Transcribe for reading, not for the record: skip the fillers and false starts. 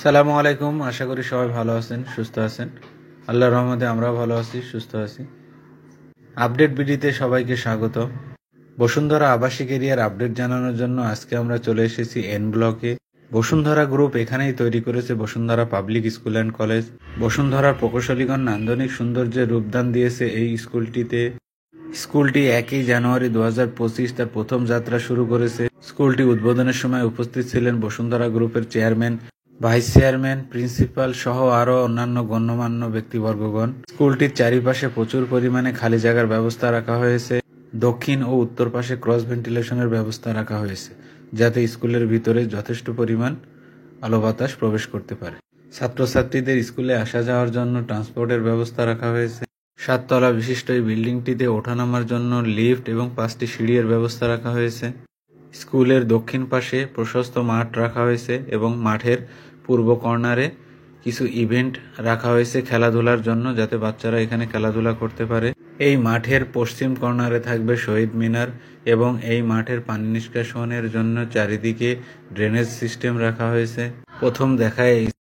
সালামু আলাইকুম। আশা করি সবাই ভালো আছেন, সুস্থ আছেন। আল্লাহর রহমতে আমরাও ভালো আছি, সুস্থ আছি। আপডেট বিডিতে সবাইকে স্বাগত। বসুন্ধরা আবাসিক এরিয়ার আপডেট জানানোর জন্য আজকে আমরা চলে এসেছি এন ব্লকে। বসুন্ধরা গ্রুপ এখানেই তৈরি করেছে Bashundhara public school and college. বসুন্ধরার প্রকৌশলীগণ নান্দনিক সৌন্দর্যের রূপদান দিয়েছে এই স্কুলটিতে। স্কুলটি 1 জানুয়ারি 2025 তার প্রথম যাত্রা শুরু করেছে। স্কুলটি উদ্বোধনের সময় উপস্থিত ছিলেন বসুন্ধরা গ্রুপের চেয়ারম্যান, ভাইস চেয়ারম্যান, প্রিন্সিপাল সহ আরও অন্যান্য গণ্যমান্য ব্যক্তিবর্গগণ। স্কুলটির চারিপাশে প্রচুর পরিমাণে খালি জায়গার ব্যবস্থা রাখা হয়েছে। দক্ষিণ ও উত্তর পাশে ক্রস ভেন্টিলেশনের ব্যবস্থা রাখা হয়েছে, যাতে স্কুলের ভিতরে যথেষ্ট পরিমাণ আলো বাতাস প্রবেশ করতে পারে। ছাত্রছাত্রীদের স্কুলে আসা যাওয়ার জন্য ট্রান্সপোর্টের ব্যবস্থা রাখা হয়েছে। 7 তলা বিশিষ্ট এই বিল্ডিংটিতে ওঠানামার জন্য লিফট এবং 5টি সিঁড়ির ব্যবস্থা রাখা হয়েছে। স্কুলের দক্ষিণ পাশে প্রশস্ত মাঠ রাখা হয়েছে এবং মাঠের পূর্ব কর্নারে কিছু ইভেন্ট রাখা হয়েছে খেলাধুলার জন্য, যাতে বাচ্চারা এখানে খেলাধুলা করতে পারে। এই মাঠের পশ্চিম কর্নারে থাকবে শহীদ মিনার এবং এই মাঠের পানি নিষ্কাশনের জন্য চারিদিকে ড্রেনেজ সিস্টেম রাখা হয়েছে। প্রথম দেখায়